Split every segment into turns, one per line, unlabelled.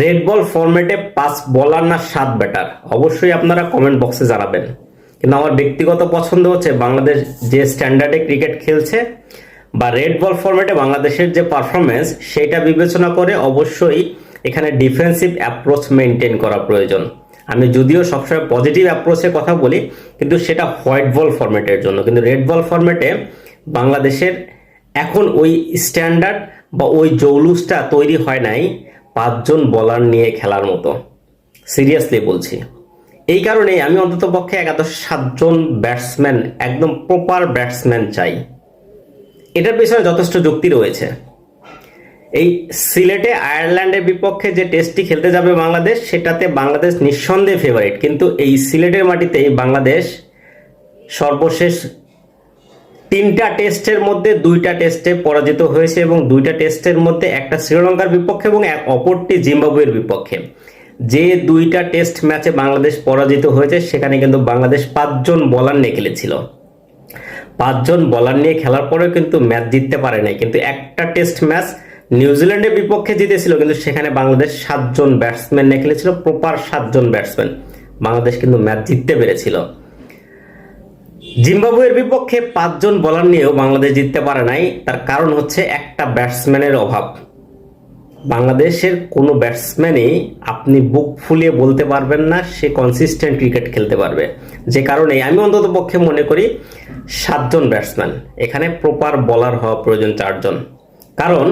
Red ball ফরম্যাটে 5 বলার না 7 ব্যাটার, অবশ্যই আপনারা কমেন্ট বক্সে জানাবেন। কিন্তু আমার ব্যক্তিগত পছন্দ হচ্ছে বাংলাদেশ যে স্ট্যান্ডার্ডে ক্রিকেট খেলছে বা রেড বল ফরম্যাটে বাংলাদেশের যে পারফরমেন্স সেটা বিবেচনা করে অবশ্যই এখানে ডিফেন্সিভ অ্যাপ্রোচ মেনটেন করা প্রয়োজন। আমি যদিও সবসময় পজিটিভ অ্যাপ্রোচের কথা বলি, কিন্তু সেটা হোয়াইট বল ফরম্যাটের জন্য। কিন্তু রেড বল ফরম্যাটে বাংলাদেশের এখন ওই স্ট্যান্ডার্ড বা ওই জৌলুসটা তৈরি হয় নাই 5 জন বলার নিয়ে খেলার মতো। সিরিয়াসলি বলছি। এই কারণেই আমি অন্তত পক্ষে 7 জন ব্যাটসম্যান, একদম প্রপার ব্যাটসম্যান চাই। এটার পেছনে যথেষ্ট যুক্তি রয়েছে। এই সিলেটে আয়ারল্যান্ডের বিপক্ষে যে টেস্টটি খেলতে যাবে বাংলাদেশ, সেটাতে বাংলাদেশ নিঃসন্দেহে ফেভারিট। কিন্তু এই সিলেটের মাটিতেই বাংলাদেশ সর্বশেষ 3টা টেস্টের মধ্যে 2টা টেস্টে পরাজিত হয়েছে এবং 2টা টেস্টের মধ্যে একটা শ্রীলঙ্কার বিপক্ষে এবং অপরটি জিম্বাবুয়ের বিপক্ষে। যে 2টা টেস্ট ম্যাচে বাংলাদেশ পরাজিত হয়েছে সেখানে কিন্তু বাংলাদেশ 5 জন বলার নিয়ে খেলেছিল। 5 জন বলার নিয়ে খেলার পরেও কিন্তু ম্যাচ জিততে পারে নাই। কিন্তু একটা টেস্ট ম্যাচ নিউজিল্যান্ডের বিপক্ষে জিতেছিল, কিন্তু সেখানে বাংলাদেশ 7 জন ব্যাটসম্যান নিয়ে খেলেছিল, প্রপার 7 জন ব্যাটসম্যান। বাংলাদেশ কিন্তু ম্যাচ জিততে পেরেছিল। জিম্বাবুয়ের বিপক্ষে 5 জন বলার নিয়েও বাংলাদেশ জিততে পারে নাই। তার কারণ হচ্ছে একটা ব্যাটসম্যানের অভাব। বাংলাদেশের কোনো ব্যাটসম্যানই আপনি বুক ফুলিয়ে বলতে পারবেন না সে কনসিস্টেন্ট ক্রিকেট খেলতে পারবে। যে কারণে আমি অন্তত পক্ষে মনে করি 7 জন ব্যাটসম্যান, এখানে প্রপার বলার হওয়া প্রয়োজন 4 জন। কারণ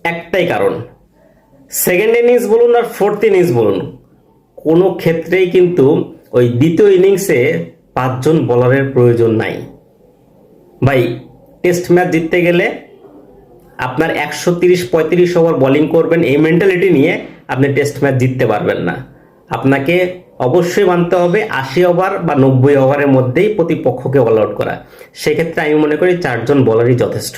একটাই কারণ, সেকেন্ড ইনিংস বলুন আর ফোর্থ ইনিংস বলুন, কোনো ক্ষেত্রেই কিন্তু ওই দ্বিতীয় ইনিংসে 5 জন বলারের প্রয়োজন নাই। ভাই, টেস্ট ম্যাচ জিততে গেলে আপনার 130-35 ওভার বোলিং করবেন, এই মেন্টালিটি নিয়ে আপনি টেস্ট ম্যাচ জিততে পারবেন না। আপনাকে অবশ্যই মানতে হবে 80 ওভার বা 90 ওভারের মধ্যেই প্রতিপক্ষকে অল আউট করা। সেক্ষেত্রে আমি মনে করি 4 জন বলারই যথেষ্ট।